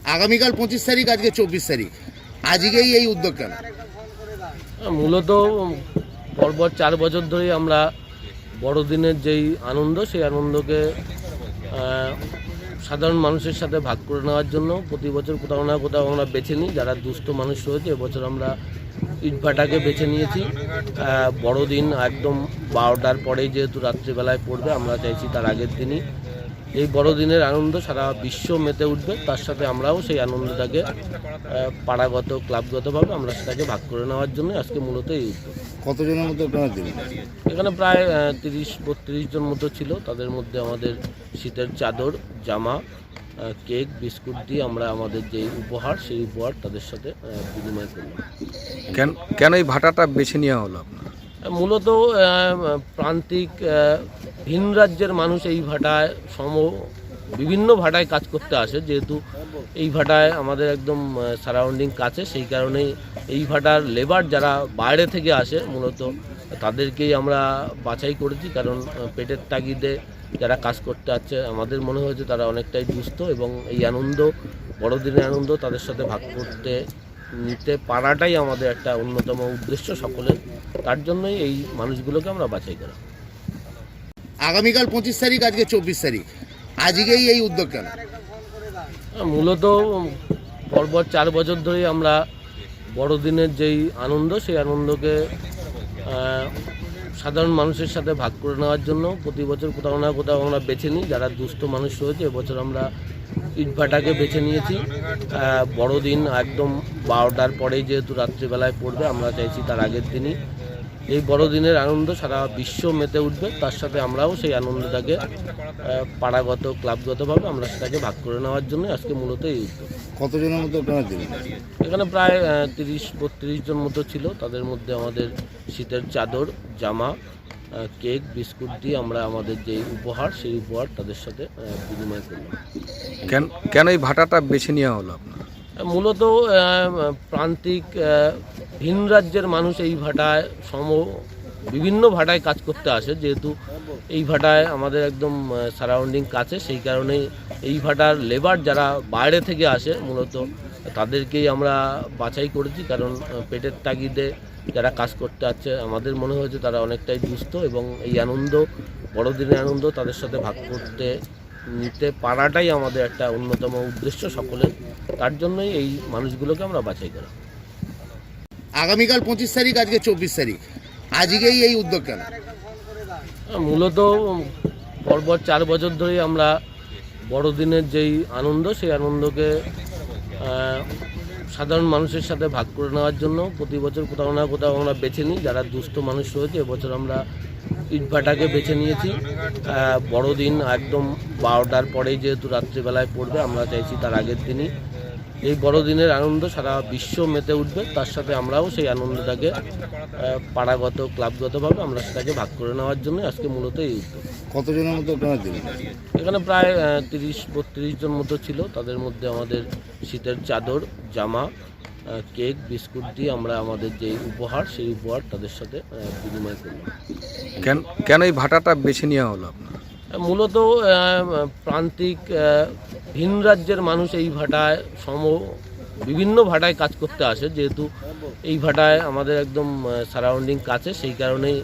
আগামীকাল 25 তারিখ, আজকে 24 তারিখ, আজকেই এই উদ্যোগ কেন? মূলত পরপর 4 বছর ধরেই আমরা বড়দিনের যেই আনন্দ, সেই আনন্দকে সাধারণ মানুষের সাথে ভাগ করে নেওয়ার জন্য প্রতি বছর কোথাও না কোথাও আমরা বেছে নিই। যারা দুস্থ মানুষ রয়েছে, এবছর আমরা ইটভাটাকে বেছে নিয়েছি। বড়দিন একদম 12টার পরেই যেহেতু রাত্রিবেলায় পড়বে, আমরা চাইছি তার আগের দিনই এই বড়দিনের আনন্দ সারা বিশ্ব মেতে উঠবে। তার সাথে আমরাও সেই আনন্দটাকে পাড়াগত ক্লাবগতভাবে আমরা সেটাকে ভাগ করে নেওয়ার জন্য আজকে মূলত এই উদ্যোগ। কতজনের মধ্যে আপনারা দিলেন? এখানে প্রায় 30-32 জন মতো ছিল। তাদের মধ্যে আমাদের শীতের চাদর, জামা, কেক, বিস্কুট দিয়ে আমরা আমাদের যে উপহার, সেই উপহার তাদের সাথে বিনিময় করলাম। কেন এই ভাটাটা বেছে নেওয়া হলো আপনার? মূলত প্রান্তিক ভিন রাজ্যের মানুষ এই ভাটায় বিভিন্ন ভাটায় কাজ করতে আসে। যেহেতু এই ভাটায় আমাদের একদম সারাউন্ডিং কাছে, সেই কারণেই এই ভাটার লেবার যারা বাইরে থেকে আসে মূলত তাদেরকেই আমরা বাছাই করেছি। কারণ পেটের তাগিদে যারা কাজ করতে আসছে, আমাদের মনে হয়েছে তারা অনেকটাই দুস্থ এবং এই আনন্দ, বড়দিনের আনন্দ তাদের সাথে ভাগ করতে নিতে পারাটাই আমাদের একটা অন্যতম উদ্দেশ্য সকলের। তার জন্যই এই মানুষগুলোকে আমরা বাছাই করা। আগামীকাল 25 তারিখ, আজকে 24 তারিখ, আজকেই এই উদ্যোগ কেন? মূলত পরপর 4 বছর ধরেই আমরা বড়দিনের যেই আনন্দ, সেই আনন্দকে সাধারণ মানুষের সাথে ভাগ করে নেওয়ার জন্য প্রতি বছর কোথাও না কোথাও আমরা বেছে নিই। যারা দুস্থ মানুষ রয়েছে, এবছর আমরা ইটভাটাকে বেছে নিয়েছি। বড়দিন একদম 12টার পরেই যেহেতু রাত্রিবেলায় পড়বে, আমরা চাইছি তার আগের দিনই এই বড়দিনের আনন্দ সারা বিশ্ব মেতে উঠবে। তার সাথে আমরাও সেই আনন্দটাকে পাড়াগত ক্লাবগতভাবে আমরা সেটাকে ভাগ করে নেওয়ার জন্য আজকে মূলত এই উদ্যোগ। কতজনের মধ্যে আপনারা দিলেন? এখানে প্রায় 30-32 জন মতো ছিল। তাদের মধ্যে আমাদের শীতের চাদর, জামা, কেক, বিস্কুট দিয়ে আমরা আমাদের যে উপহার, সেই উপহার তাদের সাথে বিনিময় করলাম। কেন এই ভাটাটা বেছে নেওয়া হলো আপনার? মূলত প্রান্তিক ভিন রাজ্যের মানুষ এই ভাটায় বিভিন্ন ভাটায় কাজ করতে আসে। যেহেতু এই ভাটায় আমাদের একদম সারাউন্ডিং কাছে, সেই কারণেই এই ভাটার লেবার যারা বাইরে থেকে আসে মূলত তাদেরকেই আমরা বাছাই করেছি। কারণ পেটের তাগিদে যারা কাজ করতে আসছে, আমাদের মনে হয়েছে তারা অনেকটাই দুস্থ এবং এই আনন্দ, বড়দিনের আনন্দ তাদের সাথে ভাগ করতে নিতে পারাটাই আমাদের একটা অন্যতম উদ্দেশ্য সকলের। তার জন্যই এই মানুষগুলোকে আমরা বাছাই করা। আগামীকাল 25 তারিখ, আজকে 24 তারিখ, আজকেই এই উদ্যোগ কেন? মূলত পরপর 4 বছর ধরেই আমরা বড়দিনের যেই আনন্দ, সেই আনন্দকে সাধারণ মানুষের সাথে ভাগ করে নেওয়ার জন্য প্রতি বছর কোথাও না কোথাও আমরা বেছে নিই। যারা দুস্থ মানুষ রয়েছে, এবছর আমরা ইটভাটাকে বেছে নিয়েছি। বড়দিন একদম 12টার পরেই যেহেতু রাত্রিবেলায় পড়বে, আমরা চাইছি তার আগের দিনই এই বড়দিনের আনন্দ সারা বিশ্ব মেতে উঠবে। তার সাথে আমরাও সেই আনন্দটাকে পাড়াগত ক্লাবগতভাবে আমরা সেটাকে ভাগ করে নেওয়ার জন্য আজকে মূলত এই উদ্যোগ। কতজনের মধ্যে আপনারা দিলেন? এখানে প্রায় 30-32 জন মতো ছিল। তাদের মধ্যে আমাদের শীতের চাদর, জামা, কেক, বিস্কুট দিয়ে আমরা আমাদের যে উপহার, সেই উপহার তাদের সাথে বিনিময় করলাম। কেন এই ভাটাটা বেছে নেওয়া হলো আপনার? মূলত প্রান্তিক ভিন রাজ্যের মানুষ এই ভাটায় বিভিন্ন ভাটায় কাজ করতে আসে। যেহেতু এই ভাটায় আমাদের একদম সারাউন্ডিং কাছে, সেই কারণেই